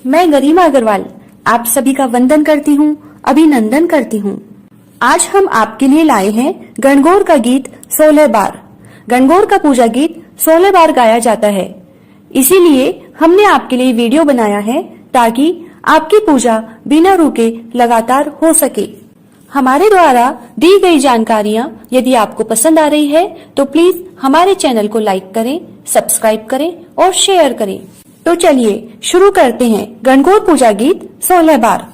मैं गरिमा अग्रवाल आप सभी का वंदन करती हूँ, अभिनंदन करती हूँ। आज हम आपके लिए लाए हैं गणगौर का गीत 16 बार। गणगौर का पूजा गीत 16 बार गाया जाता है, इसीलिए हमने आपके लिए वीडियो बनाया है ताकि आपकी पूजा बिना रुके लगातार हो सके। हमारे द्वारा दी गई जानकारियाँ यदि आपको पसंद आ रही है तो प्लीज हमारे चैनल को लाइक करें, सब्सक्राइब करें और शेयर करें। तो चलिए शुरू करते हैं गणगौर पूजा गीत 16 बार।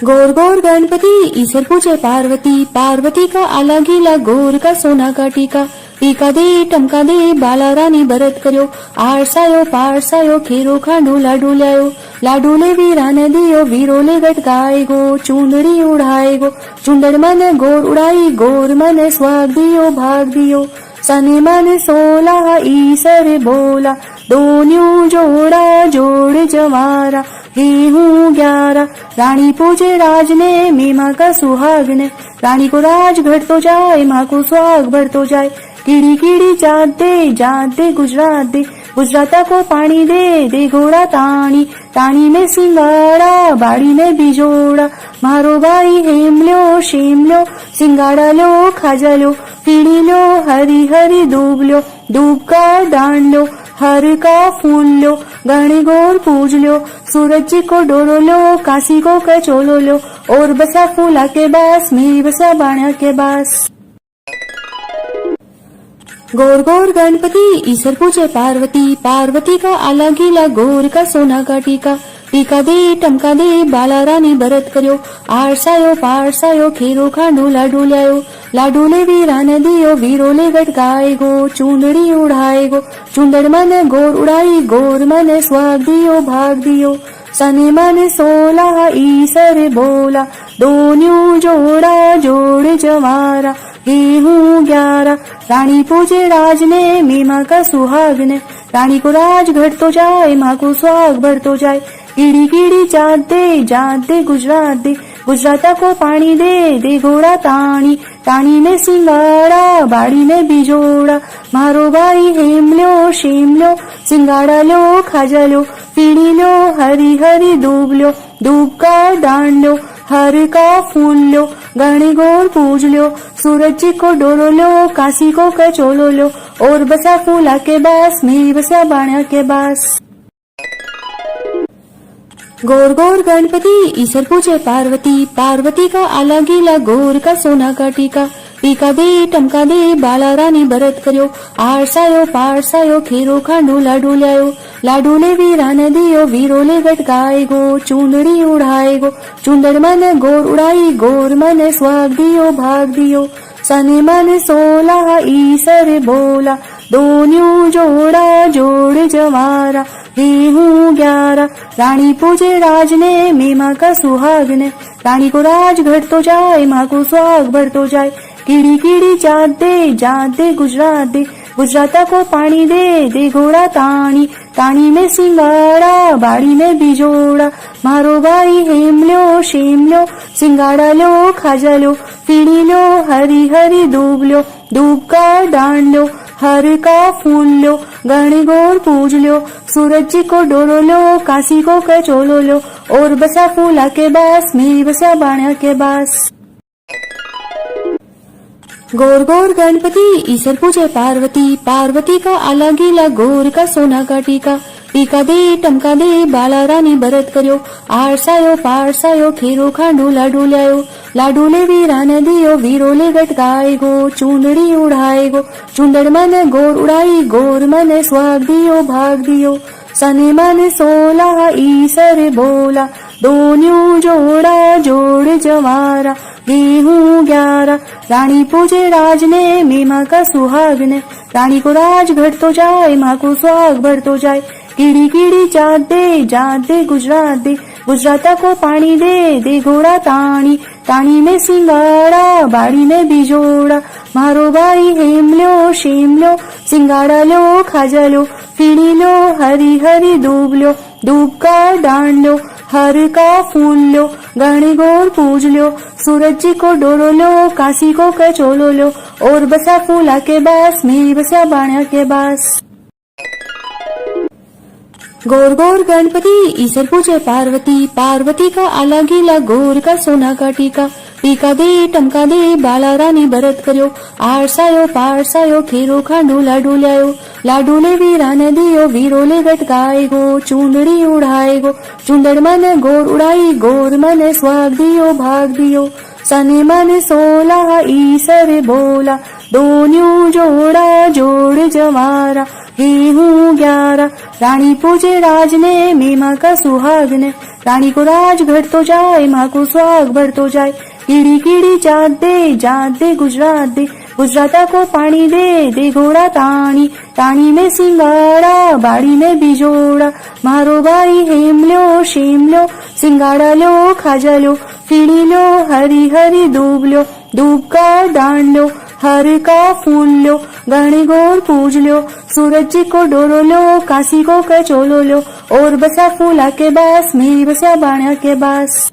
गौर गौर गणपति ईश्वर पूजे पार्वती, पार्वती का आला गीला गौर का सोना का टीका। टीका दे टमका दे बाला रानी भरत करो, आरसायो पारसायो खीरो खांडू लाडू लायो। लाडू ले वीरान दियो वीरो ले गट गाय गो, चुंदड़ी उड़ाए गो चुंदड़ मन गौर उड़ाई, गौर मन स्वाग दियो भाग दियो। सने मन 16 ईसर बोला, दोन्यू जोड़ा जोड़ जवारा। गेहूं 11 रानी पूजे राज ने, मीमा का सुहाग ने। रानी को राज घट तो जाए, माँ को सुहाग भर तो जाए। कीड़ी कीड़ी जात दे गुजरात दे, गुजराता को पानी दे दे घोड़ा ताणी। ताणी में सिंगाड़ा बाड़ी में बिजोड़ा, मारो भाई हेम लो शेम लो। सिंगाड़ा लो खाजा लो, पीड़ी लो हरी हरी दूब लो। दूब का दान लो, हर का फूल लो, गण गौर पूज लो। सूरज जी को डोरो लो, काशी को कचोलो लो। और बसा फूला के बास, मेरी बसा बाणा के बास। गौर गौर गणपति ईश्वर पूजे पार्वती, पार्वती का आला गीला गौर का सोना का टीका। टीका दे टमका दे बाला रानी भरत करो, आरसायो पारसायो खीरो खांडू लाडू लायो। लाडू ले वीरान दियो वीरो ले गट गाय गो, चुंदड़ी उड़ाए गो चुंदड़ मन गौर उड़ाई, गौर मन स्वाग दियो भाग दियो। सने मन 16 ईसर बोला, दोन्यू जोड़ा जोड़ जवारा। गेहूं 11 रानी पूजे राज ने, मीमा का सुहाग ने। रानी को राज घट तो जाए, माँ को सुहाग भर तो जाए। कीड़ी कीड़ी जात दे गुजरात दे, गुजराता को पानी दे दे घोड़ा ताणी। ताणी में सिंगाड़ा बाड़ी में बिजोड़ा, मारो भाई हेम लो शेम लो। सिंगाड़ा लो खाजा लो, पीड़ी लो हरी हरी दूब लो। दूब का दान लो, हर का फूल लो, गण गौर पूज लो। सूरज जी को डोरो लो, काशी को कचोलो लो। और बसा फूला के बास, मेरी बसा बाणा के बास। गौर गौर गणपति ईश्वर पूजे पार्वती, पार्वती का आला गीला गौर का सोना का टीका। टीका दे टमका दे बाला रानी भरत करो, आरसायो पारसायो खीरो खांडू लाडू लायो। लाडू ले वीरान दियो वीरो ले गट गाय गो, चुंदड़ी उड़ाए गो चुंदड़ मन गौर उड़ाई, गौर मन स्वाग दियो भाग दियो। सने मन 16 ईसर बोला, दोन्यू जोड़ा जोड़ जवारा। गेहूं 11 रानी पूजे राज ने, मीमा का सुहाग ने। रानी को राज घट तो जाए, माँ को सुहाग भर तो जाए। कीड़ी कीड़ी जात दे गुजरात दे, गुजराता को पानी दे दे घोड़ा ताणी। ताणी में सिंगाड़ा बाड़ी में बिजोड़ा, मारो भाई हेम लो शेम लो। सिंगाड़ा लो खाजा लो, पीड़ी लो हरी हरी दूब लो। दूब का दान लो, हर का फूल लो, गण गौर पूज लो। सूरज जी को डोरो लो, काशी को कचोलो लो। और बसा फूला के बास, मेरी बसा बाणा के बास। गौर गौर गणपति ईश्वर पूजे पार्वती, पार्वती का आला गीला गौर का सोना का टीका। टीका दे टमका दे बाला रानी भरत करो, आरसायो पारसायो खीरो खांडू लाडू लायो। लाडू ले वीरान दियो वीरो ले गट गाय गो, चुंदड़ी उड़ाए गो चुंदड़ मन गौर उड़ाई, गौर मन स्वाग दियो भाग दियो। सने मन 16 ईसर बोला, दोन्यू जोड़ा जोड़ जवारा। गेहूं 11 रानी पूजे राज ने, मीमा का सुहाग ने। रानी को राज घट तो जाए, माँ को सुहाग भर तो जाए। कीड़ी कीड़ी जात दे गुजरात दे, गुजराता को पानी दे दे घोड़ा ताणी। ताणी में सिंगाड़ा बाड़ी में बिजोड़ा, मारो भाई हेम लो शेम लो। सिंगाड़ा लो खाजा लो, पीड़ी लो हरी हरी दूब लो। दूब का दान लो, हर का फूल लो, गण गौर पूज लो। सूरज जी को डोरो लो, काशी को कचोलो लो। और बसा फूला के बास, मेरी बसा बाणा के बास। गौर गौर गणपति ईसर पूजे पार्वती, पार्वती का आला गीला गोर का सोना का टीका, टीका दे टमका दे बाला रानी भरत कर्यो, आरसायो पारसायो खेरो खांडू लाडू ल्यायो, लाडू ले वीरा ने दियो वीरो ले गटकाए गो, चूंदड़ी उड़ाए गो, चूंदड़ मन गोर उड़ाई गोर मन स्वाग दियो भाग दियो, सने मन सोला ईसर बोला, दोन्यू जोड़ा जोड़ जमारा, हे हूँ 11 रानी पूजे राज ने मीमा का सुहाग ने, रानी को राज घट तो जाए माँ को सुहाग भर तो जाए, कीड़ी कीड़ी जात दे गुजरात दे, गुजराता को पानी दे घोड़ा तानी, तानी में सिंगाड़ा बाड़ी में बिजोड़ा, मारो भाई हेम लो शेम लो, सिंगाड़ा लो खाजा लो, फीड़ी लो हरी हरी दूब लो, दूब का दान लो, हर का फूल लो, गणे गौर पूज लो, सूरज जी को डोरो लो, काशी को कचोलो लो, और बसा फूला के बास मेरी बसा बाणा के बास।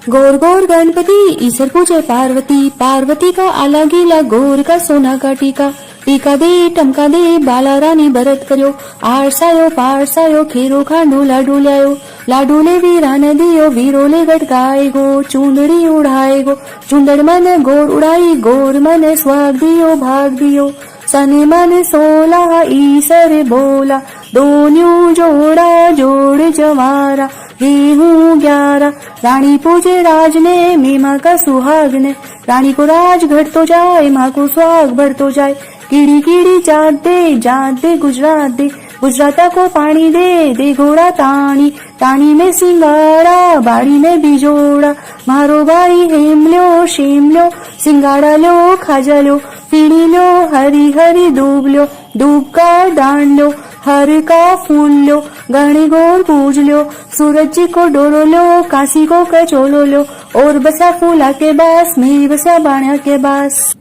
गौर गौर गणपति ईसर पूजे पार्वती, पार्वती का आला गीला गोर का सोना का टीका, टीका दे टमका दे बाला रानी भरत कर्यो, आरसायो पारसायो खेरो खांडू लाडू ल्यायो, लाडू ले वीरा ने दियो वीरो ले गटकाए गो, चूंदड़ी उड़ाए गो, चूंदड़ मन गोर उड़ाई गोर मन स्वाग दियो भाग दियो, सने मन सोला ईसर बोला, दोन्यू जोड़ा जोड़ जमारा, हे हूँ 11 रानी पूजे राज ने मीमा का सुहाग ने, रानी को राज घट तो जाए माँ को सुहाग भर तो जाए, कीड़ी कीड़ी जात दे गुजरात दे, गुजराता को पानी दे घोड़ा तानी, तानी में सिंगाड़ा बाड़ी में बिजोड़ा, मारो भाई हेम लो शेम लो, सिंगाड़ा लो खाजा लो, फीड़ी लो हरी हरी दूब लो, दूब का दान लो, हर का फूल लो, गणे गौर पूज लो, सूरज जी को डोरो लो, काशी को कचोलो लो, और बसा फूला के बास मेरी बसा बाणा के बास।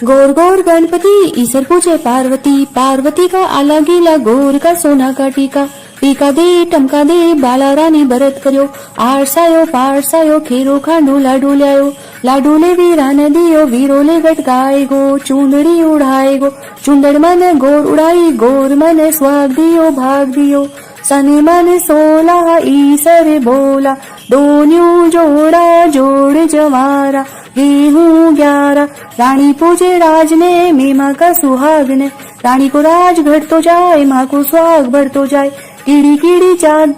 गौर गौर गणपति ईसर पूजे पार्वती, पार्वती का आला गीला गोर का सोना का टीका, टीका दे टमका दे बाला रानी भरत कर्यो, आरसायो पारसायो खेरो खांडू लाडू ल्यायो, लाडू ले वीरा ने दियो वीरो ले गटकाए गो, चूंदड़ी उड़ाए गो, चूंदड़ मन गोर उड़ाई गोर मन स्वाग दियो भाग दियो, सने मन सोला ईसर बोला, दोन्यू जोड़ा जोड़ जमारा, हे हूँ 11 रानी पूजे राज ने मीमा का सुहाग ने, रानी को राज घट तो जाए माँ को सुहाग भर तो जाए, कीड़ी कीड़ी जात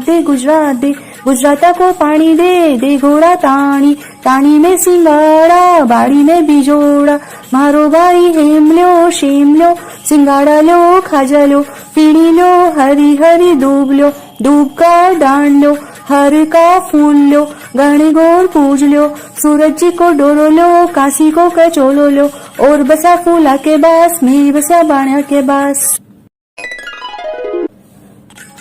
दे गुजरात दे, गुजराता को पानी दे घोड़ा तानी, तानी में सिंगाड़ा बाड़ी में बिजोड़ा, मारो भाई हेम लो शेम लो, सिंगाड़ा लो खाजा लो, फीड़ी लो हरी हरी दूब लो, दूब का दान लो, हर का फूल लो, गणे गौर पूज लो, सूरज जी को डोरो लो, काशी को कचोलो लो, और बसा फूला के बास मेरी बसा बाणा के बास।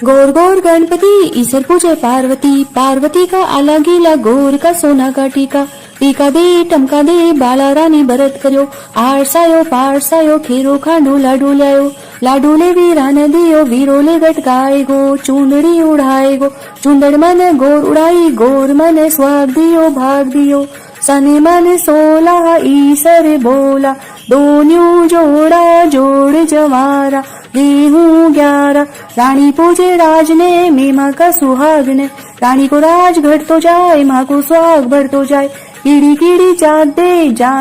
गौर गौर गणपति ईसर पूजे पार्वती, पार्वती का आला गीला गोर का सोना का टीका, टीका दे टमका दे बाला रानी भरत कर्यो, आरसायो पारसायो खेरो खांडू लाडू ल्यायो, लाडू ले वीरा ने दियो वीरो ले गटकाए गो, चूंदड़ी उड़ाए गो, चूंदड़ मन गोर उड़ाई गोर मन स्वाग दियो भाग दियो, सने मन सोला ईसर बोला, दोन्यू जोड़ा जोड़ जमारा, हे हूँ 11 रानी पूजे राज ने मीमा का सुहाग ने, रानी को राज घट तो जाए माँ को सुहाग भर तो जाए, कीड़ी कीड़ी जात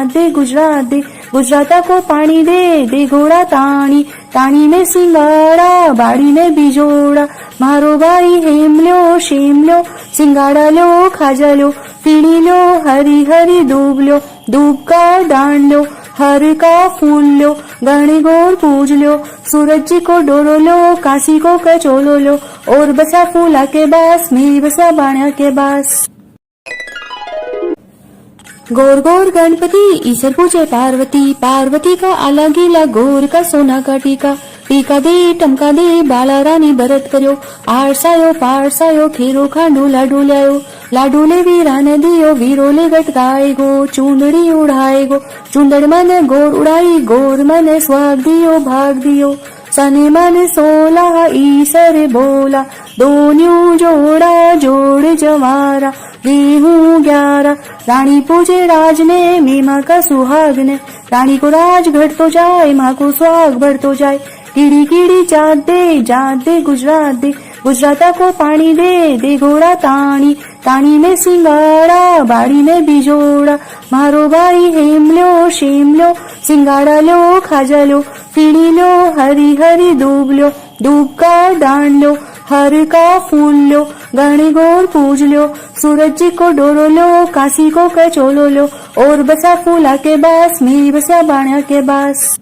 दे गुजरात दे, गुजराता को पानी दे घोड़ा तानी, तानी में सिंगाड़ा बाड़ी में बिजोड़ा, मारो भाई हेम लो शेम लो, सिंगाड़ा लो खाजा लो, फीड़ी लो हरी हरी दूब लो, दूब का दान लो, हर का फूल लो, गणे गौर पूज लो, सूरज जी को डोरो लो, काशी को कचोलो लो, और बसा फूला के बास मेरी बसा बाणा के बास। गौर गौर गणपति ईसर पूजे पार्वती, पार्वती का आला गीला गोर का सोना का टीका, टीका दे टमका दे बाला रानी भरत कर्यो, आरसायो पारसायो खेरो खांडू लाडू ल्यायो, लाडू ले वीरा ने दियो वीरो ले गटकाए गो, चूंदड़ी उड़ाए गो, चूंदड़ मन गोर उड़ाई गोर मन स्वाग दियो भाग दियो, सने मन सोला ईसर बोला, दोन्यू जोड़ा जोड़ जमारा, गेहूं 11 रानी पूजे राज ने मैं माँ का सुहाग ने। रानी को राज घट तो जाए माँ को सुहाग भर तो जाए। कीड़ी कीड़ी जात दे गुजरात दे। गुजराता को पानी दे घोड़ा ताणी। ताणी में सिंगाड़ा बाड़ी में बिजोड़ा। मारो भाई हेम लो शेम लो सिंगाड़ा लो खाजा लो। फीड़ी लो हरी हरी दूब लो। दूब का दान लो हर का फूल लो। गणे गौर पूज लो सूरज जी को डोरो लो। काशी को कचोलो लो और बसा फूला के बास मेरी बसा बाणा के बास।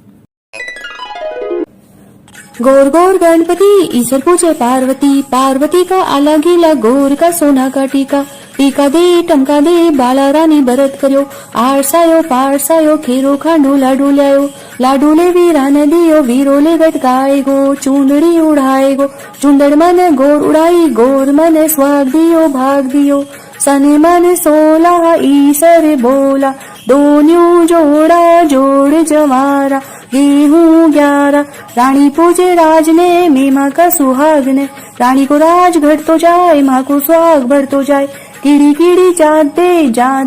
गौर गौर गणपति ईश्वर पूजे पार्वती। पार्वती का आला गीला गौर का सोना का टीका। टीका दे टमका दे बाला रानी बरत कर्यो। आरसायो पारसायो खेरो खांडो लाडू ल्यायो। लाडू ले वीरा ने दियो वीरो ले गटकाए गो। चूंदड़ी उड़ाए गो चूंदड़ मन गौर उड़ाई गौर मन स्वाग दियो भाग दियो। सने मन 16 ईसर बोला। दोन्यू जोड़ा जोड़ जवारा। गेहूं 11 रानी पूजे राज ने मैं माँ का सुहाग ने। रानी को राज घट तो जाए माँ को सुहाग भर तो जाए। कीड़ी कीड़ी जात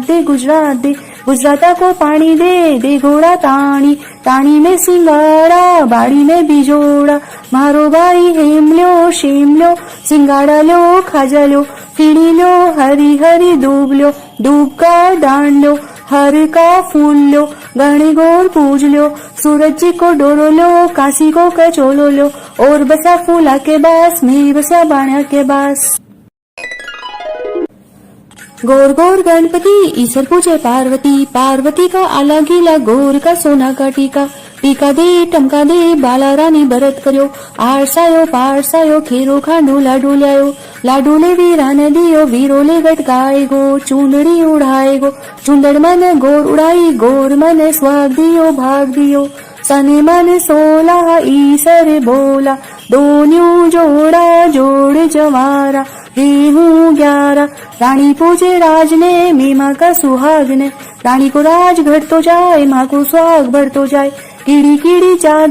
दे गुजरात दे। गुजराता को पानी दे घोड़ा ताणी। ताणी में सिंगाड़ा बाड़ी में बिजोड़ा। मारो भाई हेम लो शेम लो सिंगाड़ा लो खाजा लो। फीड़ी लो हरी हरी दूब लो। दूब का दान लो हर का फूल लो। गणे गौर पूज लो सूरज जी को डोरो लो। काशी को कचोलो लो और बसा फूला के बास मेरी बसा बाणा के बास। गौर गौर गणपति ईश्वर पूजे पार्वती। पार्वती का आला गीला गौर का सोना का टीका। टीका दे टमका दे बाला रानी बरत कर्यो। आरसायो पारसायो खेरो खांडो लाडू ल्यायो। लाडू ले वीरा ने दियो वीरो ले गटकाए गो। चूंदड़ी उड़ाए गो चूंदड़ मन गौर उड़ाई गौर मन स्वाग दियो भाग दियो। सने मन 16 ईसर बोला। दोन्यू जोड़ा जोड़ जवारा। गेहूं 11 रानी पूजे राज ने मैं माँ का सुहाग ने। रानी को राज घट तो जाए माँ को सुहाग भर तो जाए। कीड़ी कीड़ी जात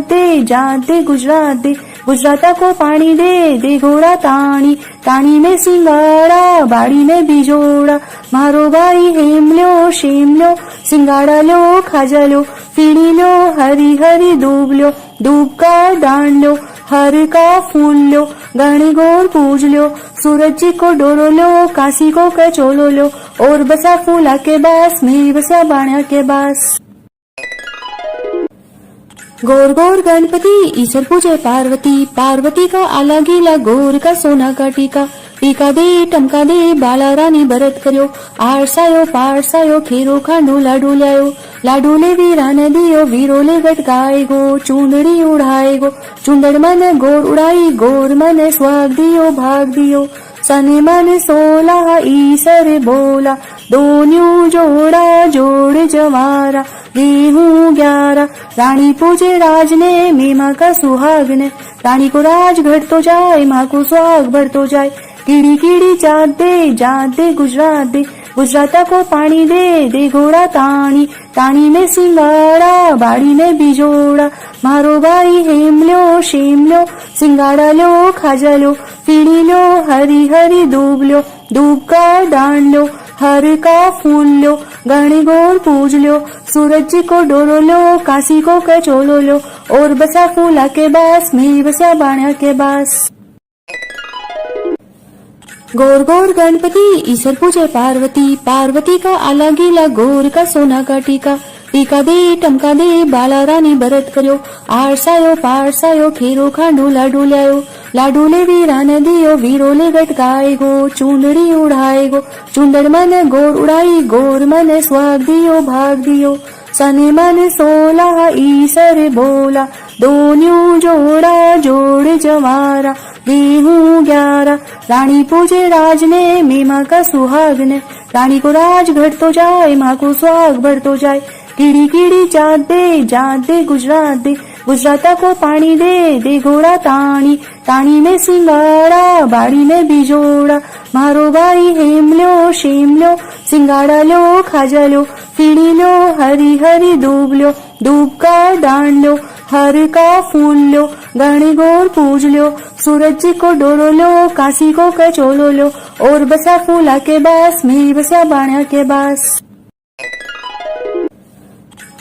दे गुजरात दे। गुजराता को पानी दे घोड़ा ताणी। ताणी में सिंगाड़ा बाड़ी में बिजोड़ा। मारो भाई हेम लो शेम लो सिंगाड़ा लो खाजा लो। फीड़ी लो हरी हरी दूब लो। दूब का दान लो हर का फूल लो। गणे गौर पूज लो सूरज जी को डोरो लो। काशी को कचोलो लो और बसा फूला के बास मेरी बसा बाणा के बास। गौर गौर गणपति ईश्वर पूजे पार्वती। पार्वती का आला गीला गौर का सोना का टीका। टीका दे टमका दे बाला रानी बरत कर्यो। आरसायो पारसायो खेरो खांडो लाडू ल्यायो। लाडू ले वीरा ने दियो वीरो ले गटकाए गो। चूंदड़ी उड़ाए गो चूंदड़ मन गौर उड़ाई गौर मन स्वाग दियो भाग दियो। सने मन 16 ईसर बोला। दोन्यू जोड़ा जोड़ जवारा। गेहूं 11 रानी पूजे राज ने मैं माँ का सुहाग ने। रानी को राज घट तो जाए माँ को सुहाग भर तो जाए। कीड़ी कीड़ी जात दे गुजरात दे। गुजराता को पानी दे घोड़ा ताणी। ताणी में सिंगाड़ा बाड़ी में बिजोड़ा। मारो भाई हेम लो शेम लो सिंगाड़ा लो खाजा लो। फीड़ी लो हरी हरी दूब लो। दूब का दान लो हर का फूल लो। गणे गौर पूज लो सूरज जी को डोरो लो। काशी को कचोलो लो और बसा फूला के बास मेरी बसा बाणा के बास। गौर गौर गणपति ईश्वर पूजे पार्वती। पार्वती का आला गीला गौर का सोना का टीका। टीका दे टमका दे बाला रानी बरत कर्यो। आरसायो पारसायो खेरो खांडो लाडू ल्यायो। लाडू ले वीरा ने दियो वीरो ले गटकाए गो। चूंदड़ी उड़ाए गो चूंदड़ मन गौर उड़ाई गौर मन स्वाग दियो भाग दियो। सने मन 16 ईसर बोला। दोन्यू जोड़ा जोड़ जवारा। गेहूं 11 रानी पूजे राज ने मैं माँ का सुहाग ने। रानी को राज घट तो जाए माँ को सुहाग भर तो जाए। कीड़ी कीड़ी जात दे गुजरात दे। गुजराता को पानी दे घोड़ा ताणी। ताणी में सिंगाड़ा बाड़ी में बिजोड़ा। मारो भाई हेम लो शेम लो सिंगाड़ा लो खाजा लो। फीड़ी लो हरी हरी दूब लो। दूब का दान लो हर का फूल लो। गणे गौर पूज लो सूरज जी को डोरो लो। काशी को कचोलो लो और बसा फूला के बास में बसा बाणा के बास।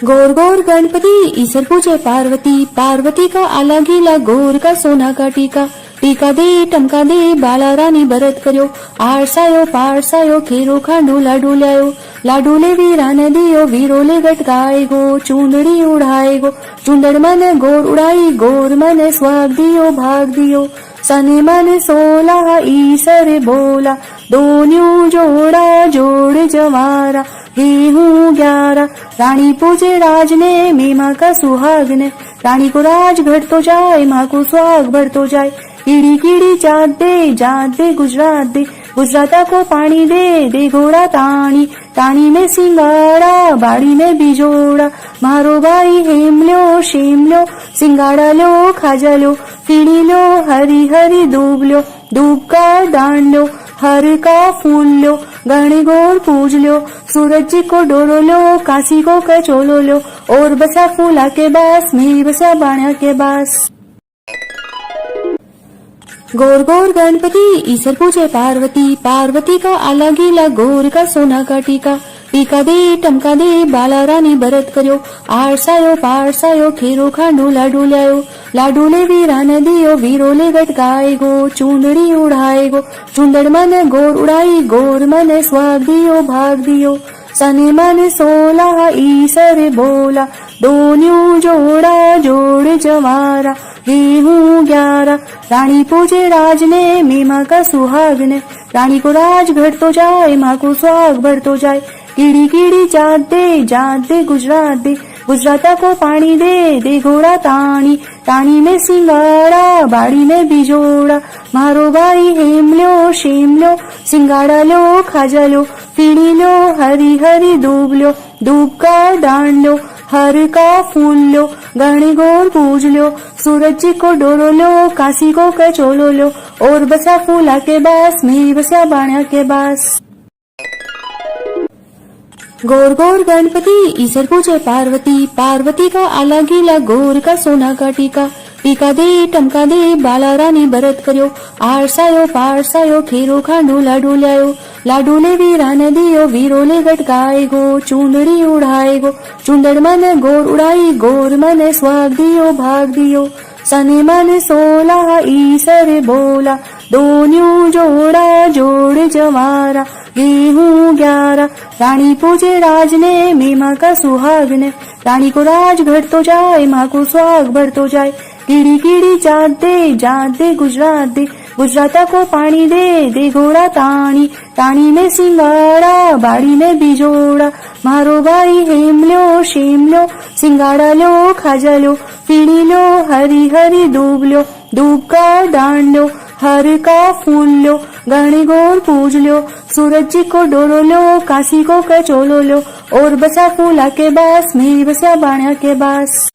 गौर गौर गणपति ईश्वर पूजे पार्वती, पार्वती का आला गीला गौर का सोना का टीका। टीका दे टमका दे बाला रानी भरत कर्यो, आरसायो पारसायो खेरो खांडू लाडू ल्यायो। लाडू ले वीरा ने दियो वीरो ले गटकाए गो, चूंदड़ी उड़ाए गो चूंदड़ मन गोर उड़ाई गोर मन स्वाग दियो भाग दियो। सने मन 16 ईसर बोला, दोन्यू जोड़ा जोड़ जवारा। गेहूं 11 रानी पूजे राज ने, मीमा का सुहाग ने। रानी को राज घटतो जाए, माँ को सुहाग बढ़तो जाए। कीड़ी कीड़ी जात दे गुजरात दे, गुजराता को पानी दे घोड़ा तानी। तानी में सिंगाड़ा बाड़ी में बिजोड़ा, मारो भाई हेम लो शेम लो। सिंगाड़ा लो खाजा लो, पीड़ी लो हरी हरी दूब लो। दूब का दान लो, हर का फूल लो, गण गौर पूज लो। सूरज जी को डोरो लो, काशी को कचोलो लो। और बसा फूला के बास में बसा बाणा के बास। गौर गौर गणपति ईश्वर पूजे पार्वती, पार्वती का आला गीला गौर का सोना का टीका। टीका दे टमका दे बाला रानी भरत कर्यो, आरसायो पारसायो खेरो खांडू लाडू ल्यायो। लाडू ले वीरा ने दियो वीरो ले गटकाए गो, चूंदड़ी उड़ाए गो चूंदड़ मन गोर उड़ाई गोर मन स्वाग दियो भाग दियो। सने मन 16 ईसर बोला, दोन्यू जोड़ा जोड़ जवारा। गेहूं 11 रानी पूजे राज ने, मीमा का सुहाग ने। रानी को राज घटतो जाए, माँ को सुहाग बढ़तो जाए। कीड़ी कीड़ी जात दे गुजरात दे, गुजराता को पानी दे घोड़ा तानी। तानी में सिंगाड़ा बाड़ी में बिजोड़ा, मारो भाई हेम लो शेम लो। सिंगाड़ा लो खाजा लो, पीड़ी लो हरी हरी दूब लो। दूब का दान लो, हर का फूल लो, गण गौर पूज लो। सूरज जी को डोरो लो, काशी को कचोलो लो। और बसा फूला के बास में बसा बाणा के बास। गौर गौर गणपति ईश्वर पूजे पार्वती, पार्वती का आला गीला गौर का सोना का टीका। टीका दे टमका दे बाला रानी भरत कर्यो, आरसायो पारसायो खेरो खांडू लाडू ल्यायो। लाडू ले वीरा ने दियो वीरो ले गटकाए गो, चूंदड़ी उड़ाए गो चूंदड़ मन गोर उड़ाई गोर मन स्वाग दियो भाग दियो। सने मन 16 ईसर बोला, दोन्यू जोड़ा जोड़ जवारा। गेहूं 11 रानी पूजे राज ने, मीमा का सुहाग ने। रानी को राज घटतो जाए, माँ को सुहाग बढ़तो जाए। कीड़ी कीड़ी जात दे गुजरात दे, गुजराता को पानी दे घोड़ा तानी। तानी में सिंगाड़ा बाड़ी में बिजोड़ा, मारो भाई हेम लो शेम लो। सिंगाड़ा लो खाजा लो, पीड़ी लो हरी हरी दूब लो। दूब का दान लो, हर का फूल लो, गण गौर पूज लो। सूरज जी को डोरो लो, काशी को कचोलो लो। और बसा फूला के बास में बसा बाणा के बास।